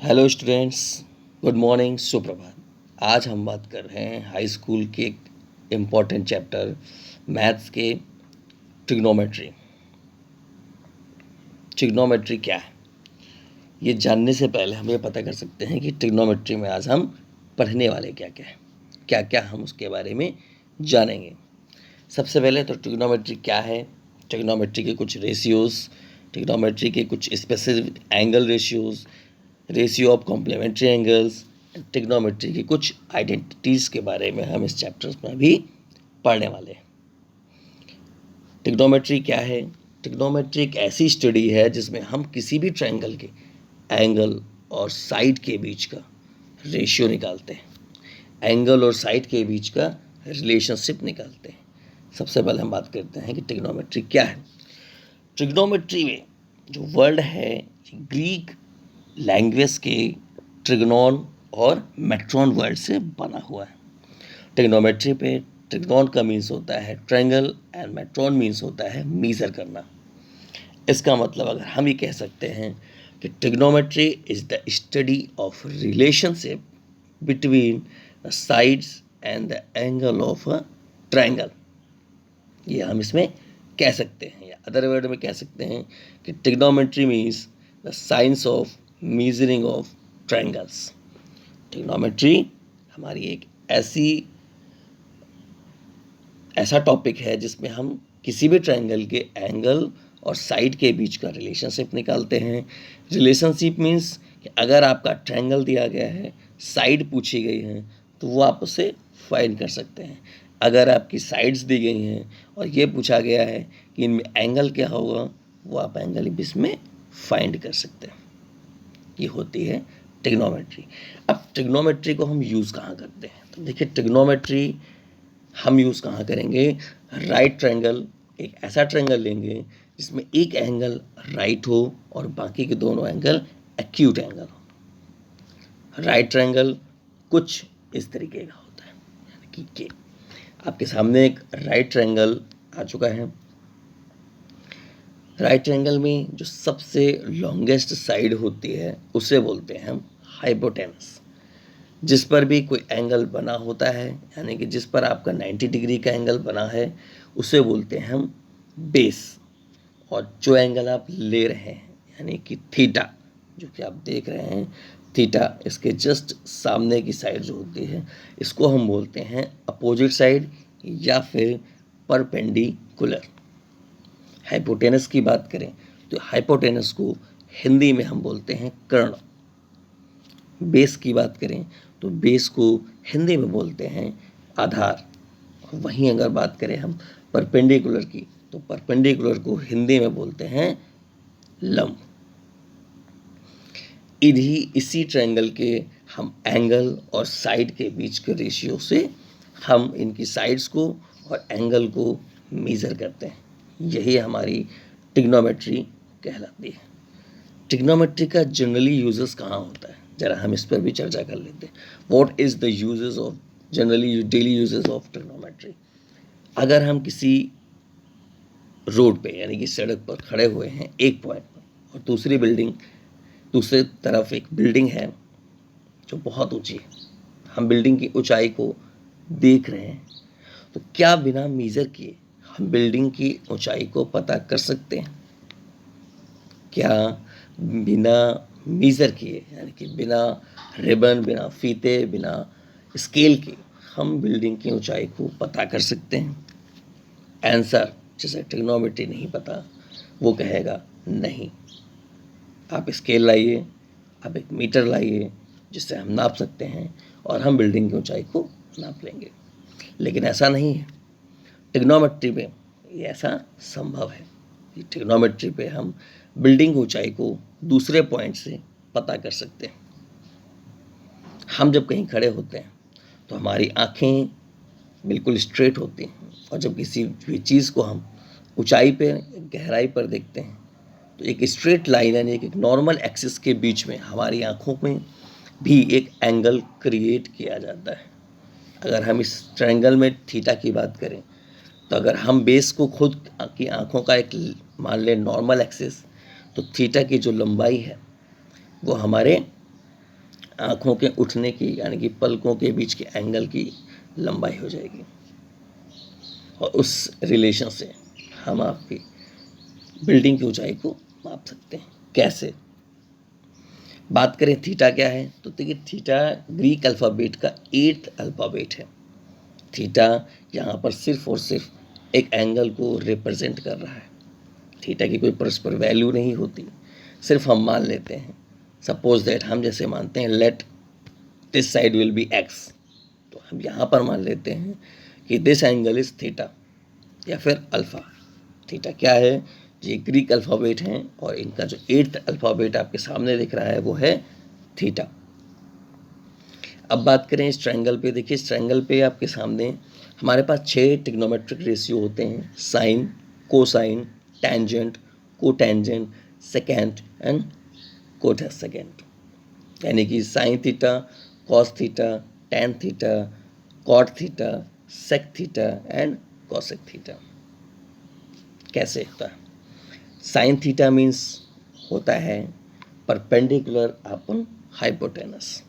Hello students, good morning, सुप्रभात। आज हम बात कर रहे हैं हाई स्कूल के एक इम्पॉर्टेंट चैप्टर मैथ्स के ट्रिग्नोमेट्री। ट्रिग्नोमेट्री क्या है, ये जानने से पहले हम ये पता कर सकते हैं कि ट्रिग्नोमेट्री में आज हम पढ़ने वाले क्या क्या है, क्या क्या हम उसके बारे में जानेंगे। सबसे पहले तो ट्रिग्नोमेट्री क्या है, ट्रिग्नोमेट्री के कुछ रेशियोज़, ट्रिग्नोमेट्री के कुछ specific angle ratios, ratio of complementary angles, trigonometry की कुछ आइडेंटिटीज़ के बारे में हम इस चैप्टर में भी पढ़ने वाले हैं। ट्रिग्नोमेट्री क्या है? ट्रिग्नोमेट्री एक ऐसी स्टडी है जिसमें हम किसी भी ट्रायंगल के एंगल और साइड के बीच का रेशियो निकालते हैं, एंगल और साइड के बीच का रिलेशनशिप निकालते हैं। सबसे पहले हम बात करते हैं कि ट्रिग्नोमेट्री क्या है। ट्रिग्नोमेट्री में जो वर्ड है, ग्रीक लैंग्वेज के ट्रिग्नोन और मेट्रॉन वर्ड से बना हुआ है। ट्रिग्नोमेट्री पे ट्रिग्नोन का मीन्स होता है ट्रायंगल एंड मेट्रॉन मीन्स होता है मीज़र करना। इसका मतलब अगर हम ये कह सकते हैं कि trigonometry is the study of relationship between the sides and the angle of a triangle, ये हम इसमें कह सकते हैं। या अदर वर्ड में कह सकते हैं कि trigonometry means the science of measuring of triangles. Trigonometry हमारी एक ऐसा टॉपिक है जिसमें हम किसी भी ट्रायंगल के एंगल और साइड के बीच का रिलेशनशिप निकालते हैं। रिलेशनशिप मीन्स कि अगर आपका ट्रायंगल दिया गया है, साइड पूछी गई है, तो वो आप उसे फाइंड कर सकते हैं। अगर आपकी साइड्स दी गई हैं और ये पूछा गया है कि इनमें एंगल क्या होगा, वो आप एंगल इसमें फाइंड कर सकते हैं। ये होती है ट्रिग्नोमेट्री। अब ट्रिग्नोमेट्री को हम यूज़ कहाँ करते हैं? तो देखिए, ट्रिग्नोमेट्री हम यूज़ कहाँ करेंगे? राइट ट्रायंगल, एक ऐसा ट्रायंगल लेंगे जिसमें एक एंगल राइट हो और बाकी के दोनों एंगल एक्यूट एंगल हो। राइट ट्रायंगल कुछ इस तरीके का होता है, यानी कि आपके सामने एक राइट ट्रायंगल आ चुका है। राइट ट्रायंगल में जो सबसे लॉन्गेस्ट साइड होती है उसे बोलते हैं हम हाइपोटेनस। जिस पर भी कोई एंगल बना होता है, यानी कि जिस पर आपका 90 डिग्री का एंगल बना है, उसे बोलते हैं हम बेस। और जो एंगल आप ले रहे हैं, यानी कि थीटा, जो कि आप देख रहे हैं थीटा, इसके जस्ट सामने की साइड जो होती है, इसको हम बोलते हैं अपोजिट साइड या फिर परपेंडिकुलर। हाइपोटेनस की बात करें तो हाइपोटेनस को हिंदी में हम बोलते हैं कर्ण। बेस की बात करें तो बेस को हिंदी में बोलते हैं आधार। वहीं अगर बात करें हम परपेंडिकुलर की, तो परपेंडिकुलर को हिंदी में बोलते हैं लंब। इसी ट्रायंगल के हम एंगल और साइड के बीच के रेशियो से हम इनकी साइड्स को और एंगल को मेज़र करते हैं। यही हमारी ट्रिग्नोमेट्री कहलाती है। ट्रिग्नोमेट्री का जनरली यूजेस कहाँ होता है, ज़रा हम इस पर भी चर्चा कर लेते हैं। What is the uses of generally daily uses of trigonometry? अगर हम किसी रोड पे, यानी कि सड़क पर खड़े हुए हैं एक पॉइंट पर, और दूसरे तरफ एक बिल्डिंग है जो बहुत ऊंची है, हम बिल्डिंग की ऊंचाई को देख रहे हैं, तो क्या बिना मेज़र किए हम बिल्डिंग की ऊंचाई को पता कर सकते हैं? क्या बिना मेज़र किए, यानी कि बिना रिबन, बिना फीते, बिना स्केल के हम बिल्डिंग की ऊंचाई को पता कर सकते हैं? आंसर, जिसे ट्रिग्नोमेट्री नहीं पता, वो कहेगा नहीं। आप स्केल लाइए, आप एक मीटर लाइए जिससे हम नाप सकते हैं और हम बिल्डिंग की ऊंचाई को नाप लेंगे। लेकिन ऐसा नहीं है। ट्रिग्नोमेट्री में ये ऐसा संभव है। ट्रिग्नोमेट्री पे हम बिल्डिंग ऊंचाई को दूसरे पॉइंट से पता कर सकते हैं। हम जब कहीं खड़े होते हैं तो हमारी आँखें बिल्कुल स्ट्रेट होती हैं, और जब किसी भी चीज़ को हम ऊंचाई पे, गहराई पर देखते हैं, तो एक स्ट्रेट लाइन, यानी एक नॉर्मल एक्सिस के बीच में हमारी आँखों में भी एक एंगल क्रिएट किया जाता है। अगर हम इस ट्रायंगल में थीटा की बात करें, तो अगर हम बेस को खुद की आँखों का एक मान लें नॉर्मल एक्सिस, तो थीटा की जो लंबाई है वो हमारे आँखों के उठने की यानी कि पलकों के बीच के एंगल की लंबाई हो जाएगी। और उस रिलेशन से हम आपकी बिल्डिंग की ऊंचाई को माप सकते हैं। कैसे? बात करें थीटा क्या है, तो देखिए थीटा ग्रीक अल्फ़ाबेट का 8th अल्फ़ाबेट है। थीटा यहाँ पर सिर्फ और सिर्फ एक एंगल को रिप्रेजेंट कर रहा है। थीटा की कोई परस्पर वैल्यू नहीं होती, सिर्फ हम मान लेते हैं। सपोज दैट हम जैसे मानते हैं let this side will be x, तो हम यहाँ पर मान लेते हैं कि दिस एंगल इज थीटा या फिर अल्फ़ा। थीटा क्या है? ये ग्रीक अल्फ़ाबेट हैं और इनका जो 8th अल्फ़ाबेट आपके सामने दिख रहा है वो है थीटा। अब बात करें इस ट्रायंगल पे। देखिए इस ट्रायंगल पे आपके सामने हमारे पास 6 ट्रिग्नोमेट्रिक रेशियो होते हैं: sine, cosine, tangent, cotangent, secant and cosecant. यानी कि sine theta, cos theta, tan theta, cot theta, sec theta and cosec theta. कैसे होता है? साइन थीटा मीन्स होता है perpendicular upon hypotenuse.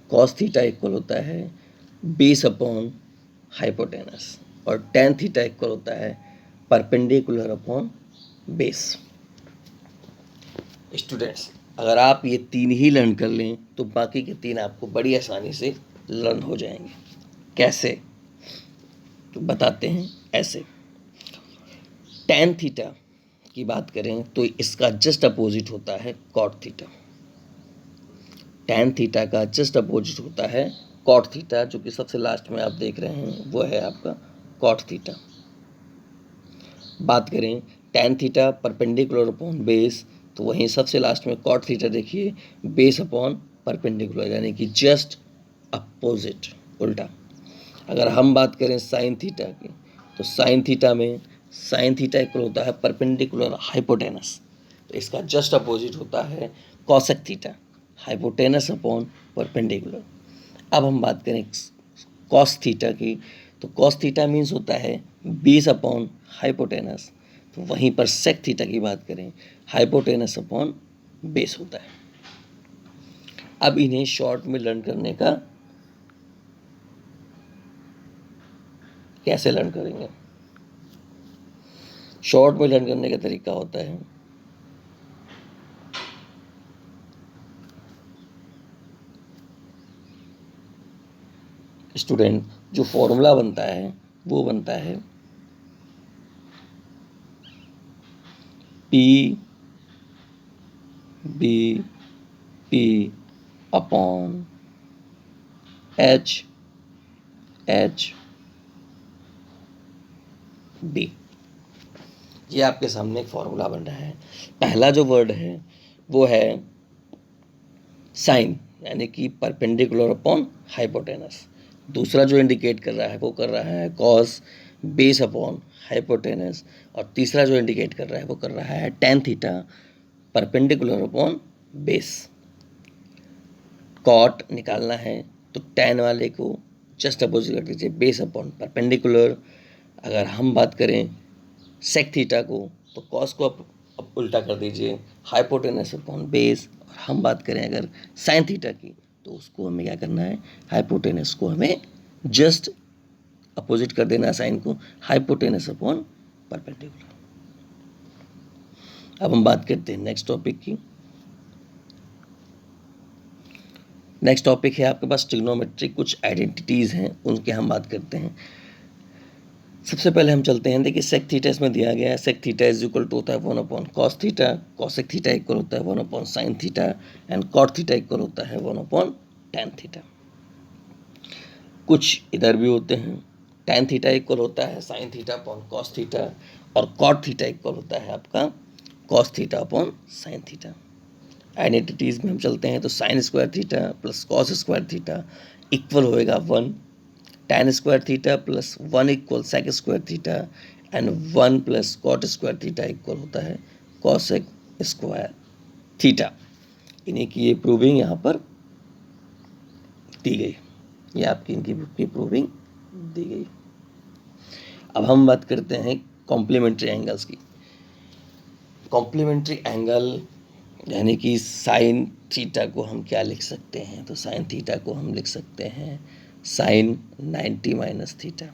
Cos theta equal होता है बेस अपॉन हाइपोटेनस। और टेन थीटा इक्वल होता है परपेंडिकुलर अपॉन बेस। स्टूडेंट्स, अगर आप ये 3 ही लर्न कर लें तो बाकी के 3 आपको बड़ी आसानी से लर्न हो जाएंगे। कैसे? तो बताते हैं। ऐसे टेन थीटा की बात करें तो इसका जस्ट अपोजिट होता है कॉट थीटा। टेन थीटा का जस्ट अपोजिट होता है कॉट थीटा, जो कि सबसे लास्ट में आप देख रहे हैं वो है आपका कॉट थीटा। बात करें tan theta perpendicular upon base, तो वहीं सबसे लास्ट में कॉट थीटा देखिए बेस अपॉन परपेंडिकुलर, यानी कि जस्ट अपोजिट, उल्टा। अगर हम बात करें साइन थीटा की, तो साइन थीटा में साइन थीटा इक्वल होता है परपेंडिकुलर हाइपोटेनस, तो इसका जस्ट अपोजिट होता है cosec theta, hypotenuse upon perpendicular. अब हम बात करें कॉस थीटा की, तो कॉस थीटा मीन्स होता है बेस अपॉन हाइपोटेनस, तो वहीं पर सेक थीटा की बात करें हाइपोटेनस अपॉन बेस होता है। अब इन्हें शॉर्ट में लर्न करने का कैसे लर्न करेंगे? शॉर्ट में लर्न करने का तरीका होता है स्टूडेंट, जो फॉर्मूला बनता है वो बनता है P B P upon H H B. ये आपके सामने एक फॉर्मूला बन रहा है। पहला जो वर्ड है वो है साइन, यानी कि परपेंडिकुलर अपॉन हाइपोटेनस। दूसरा जो इंडिकेट कर रहा है वो कर रहा है कॉस बेस अपॉन हाइपोटेनस। और तीसरा जो इंडिकेट कर रहा है वो कर रहा है tan theta perpendicular upon base. Cot निकालना है तो टेन वाले को जस्ट अपोजिट कर दीजिए बेस अपॉन परपेंडिकुलर। अगर हम बात करें सेक थीटा को, तो कॉस को अब उल्टा कर दीजिए हाइपोटेनस अपॉन बेस। और हम बात करें अगर साइन थीटा की, तो उसको हमें क्या करना है, हाइपोटेनस को हमें जस्ट अपोजिट कर देना साइन को, हाइपोटेनस अपॉन परपेंडिकुलर। अब हम बात करते हैं नेक्स्ट टॉपिक की। नेक्स्ट टॉपिक है आपके पास ट्रिग्नोमेट्रिक कुछ आइडेंटिटीज़ हैं, उनके हम बात करते हैं। सबसे पहले हम चलते हैं, देखिए सेक थीटा इसमें दिया गया है। Sec theta is equal to होता है 1 upon cos theta, cosec theta equal होता है 1 upon sine theta and cot theta equal होता है 1 अपॉन टेन थीटा। कुछ इधर भी होते हैं, टेन थीटा इक्वल होता है sine theta upon cos theta और कॉट थीटा इक्वल होता है आपका cos theta upon sine theta. Identities में हम चलते हैं तो sine square theta plus cos square theta equal होएगा 1, tan square theta plus 1 equal sec square theta and 1 plus cot square theta equal होता है कॉसेक स्क्वायर थीटा। इन्हीं की ये प्रूविंग यहाँ पर दी गई, ये आपकी इनकी बुक की प्रूविंग दी गई। अब हम बात करते हैं कॉम्प्लीमेंट्री एंगल्स की। कॉम्प्लीमेंट्री एंगल यानी कि साइन थीटा को हम क्या लिख सकते हैं, तो साइन थीटा को हम लिख सकते हैं sine 90 minus theta.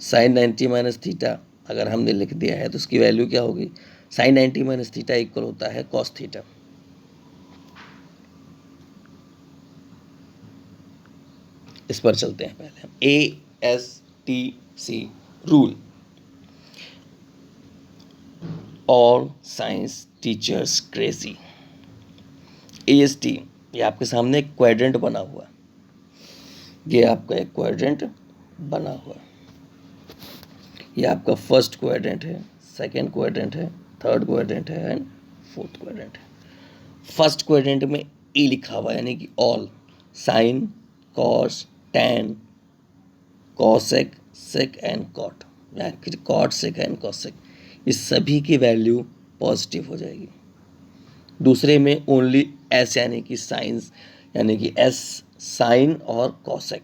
Sine 90 minus theta अगर हमने लिख दिया है तो उसकी वैल्यू क्या होगी, साइन 90 माइनस थीटा इक्वल होता है कॉस थीटा। इस पर चलते हैं पहले हम, ASTC rule, all science teachers crazy. AST, ये आपके सामने एक क्वाड्रेंट बना हुआ है, ये आपका एक क्वाड्रेंट बना हुआ है, ये आपका फर्स्ट क्वाड्रेंट है, सेकंड क्वाड्रेंट है, थर्ड क्वाड्रेंट है एंड फोर्थ क्वाड्रेंट है। फर्स्ट क्वाड्रेंट में E लिखा हुआ है यानी कि all, sine, cos, tan, cosec, sec and cot, या फिर कॉट, सेक एंड कॉसेक, ये सभी की वैल्यू पॉजिटिव हो जाएगी। दूसरे में ओनली एस यानी कि साइंस, यानी कि एस साइन और कॉसेक,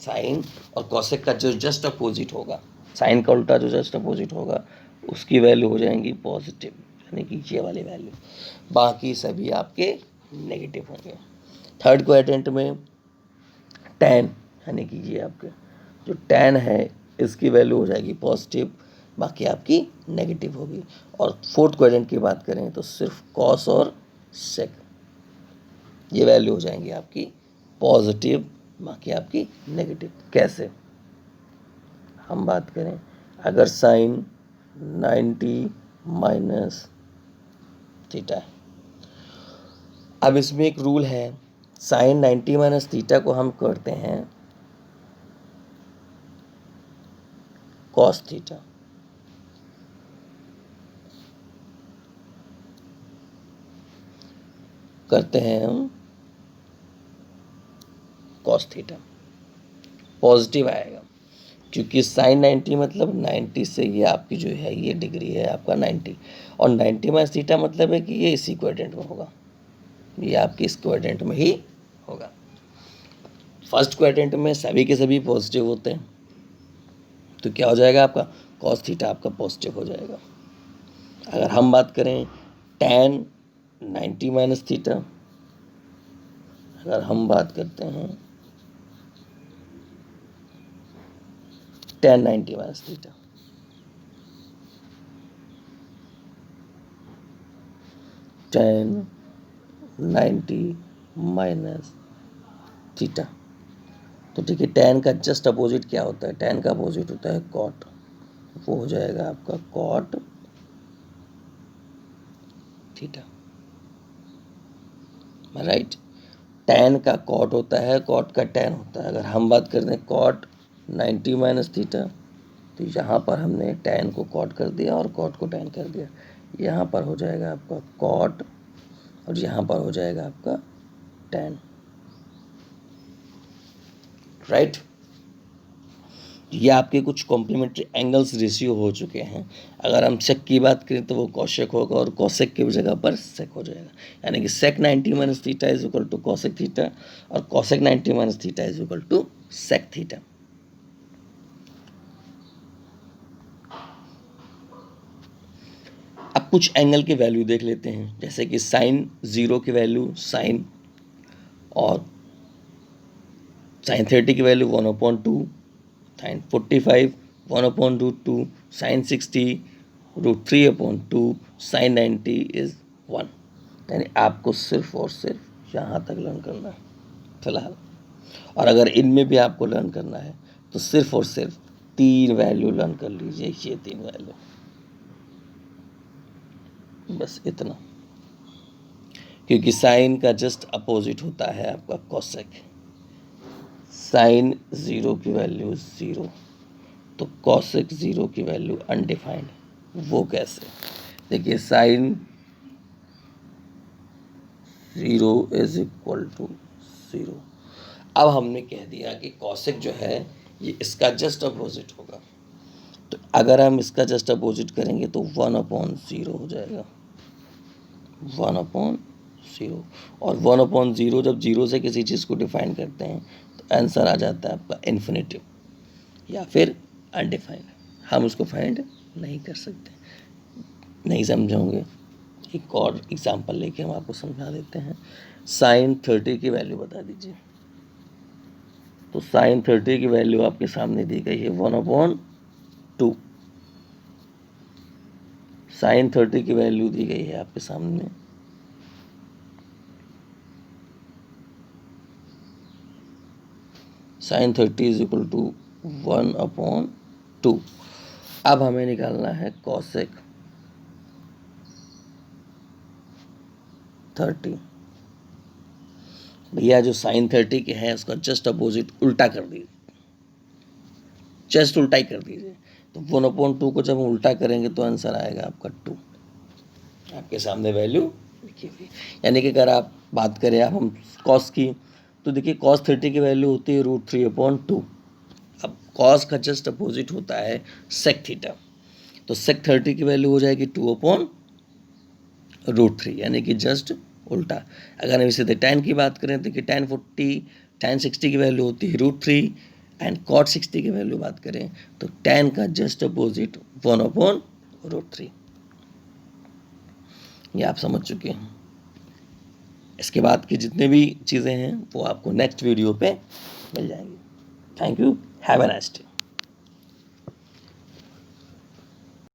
साइन और कॉसेक का जो जस्ट अपोजिट होगा, साइन का उल्टा जो जस्ट अपोजिट होगा उसकी वैल्यू हो जाएंगी पॉजिटिव, यानी कि ये वाली वैल्यू। बाकी सभी आपके नेगेटिव होंगे। थर्ड क्वाड्रेंट में टैन, यानी कि ये आपके जो टैन है इसकी वैल्यू हो जाएगी पॉजिटिव, बाकी आपकी नेगेटिव होगी। और फोर्थ क्वाड्रेंट की बात करें तो सिर्फ कॉस और सेक, ये वैल्यू हो जाएंगी आपकी पॉजिटिव, बाकी आपकी नेगेटिव। कैसे, हम बात करें अगर साइन 90 माइनस थीटा है, अब इसमें एक रूल है, साइन 90 माइनस थीटा को हम करते हैं कॉस थीटा, करते हैं हम कॉस थीटा, पॉजिटिव आएगा क्योंकि साइन 90 मतलब 90 से ये आपकी जो है ये डिग्री है आपका 90, और 90 माइनस थीटा मतलब है कि ये इसी क्वाड्रेंट में होगा, ये आपकी इस क्वाड्रेंट में ही होगा। फर्स्ट क्वाड्रेंट में सभी के सभी पॉजिटिव होते हैं, तो क्या हो जाएगा आपका कॉस थीटा आपका पॉजिटिव हो जाएगा। अगर हम बात करें टैन 90 माइनस थीटा, अगर हम बात करते हैं tan 90 minus theta, tan 90 minus theta, तो ठीक है, टैन का जस्ट अपोजिट क्या होता है, टैन का अपोजिट होता है कॉट, वो हो जाएगा आपका कॉट थीटा, राइट। टैन का कॉट होता है, कॉट का टैन होता है। अगर हम बात करते हैं कॉट 90 माइनस थीटा, तो यहाँ पर हमने टैन को कॉट कर दिया और कॉट को टैन कर दिया, यहाँ पर हो जाएगा आपका कॉट और यहाँ पर हो जाएगा आपका टैन, राइट। ये आपके कुछ कॉम्प्लीमेंट्री एंगल्स रेशियो हो चुके हैं। अगर हम सेक की बात करें तो वो कॉशेक होगा और कॉसेक की जगह पर सेक हो जाएगा, यानी कि sec 90 minus theta is equal to cosec theta और cosec 90 minus theta is equal to sec theta. अब कुछ एंगल की वैल्यू देख लेते हैं, जैसे कि साइन 0 की वैल्यू, साइन और साइन 30 की value 1/2, sine 45 1/√2, sine 60 √3/2, sine 90 is 1। यानी आपको सिर्फ और सिर्फ यहाँ तक लर्न करना है फिलहाल, और अगर इनमें भी आपको लर्न करना है तो सिर्फ और सिर्फ 3 वैल्यू लर्न कर लीजिए, ये 3 वैल्यू, बस इतना, क्योंकि साइन का जस्ट अपोजिट होता है आपका कॉसेक। साइन 0 की वैल्यू 0, तो कॉसेक 0 की वैल्यू अनडिफाइंड, वो कैसे, देखिए साइन 0 इज इक्वल टू 0। अब हमने कह दिया कि कॉसेक जो है ये इसका जस्ट अपोजिट होगा, तो अगर हम इसका जस्ट अपोजिट करेंगे तो 1/0 हो जाएगा, 1/0, और 1/0 जब 0 से किसी चीज़ को डिफाइन करते हैं तो आंसर आ जाता है आपका इन्फिनिटिव या फिर अनडिफाइंड, हम उसको फाइंड नहीं कर सकते। नहीं समझोगे एक और एग्जांपल लेके हम आपको समझा देते हैं। साइन 30 की वैल्यू बता दीजिए। तो साइन 30 की वैल्यू आपके सामने दी गई है 1/2। साइन 30 की वैल्यू दी गई है आपके सामने साइन 30 इज इक्वल टू 1/2। अब हमें निकालना है कॉसेक 30। भैया जो साइन 30 के है उसका जस्ट अपोजिट उल्टा कर दीजिए, जस्ट उल्टा ही कर दीजिए। तो 1/2 को जब हम उल्टा करेंगे तो आंसर आएगा आपका 2। आपके सामने वैल्यू लिखी हुई। यानी कि अगर आप बात करें आप हम कॉस की, तो देखिए कॉस 30 की वैल्यू होती है √3/2। अब कॉस का जस्ट अपोजिट होता है सेक थीटा, तो सेक 30 की वैल्यू हो जाएगी 2/√3, यानी कि जस्ट उल्टा। अगर हम इसे tan की बात करें तो कि tan 60 की वैल्यू होती है √3 एंड cot 60 की वैल्यू बात करें तो tan का जस्ट अपोजिट 1/√3। ये आप समझ चुके हैं। इसके बाद की जितने भी चीज़ें हैं वो आपको नेक्स्ट वीडियो पे मिल जाएंगी। Thank you, have a nice day.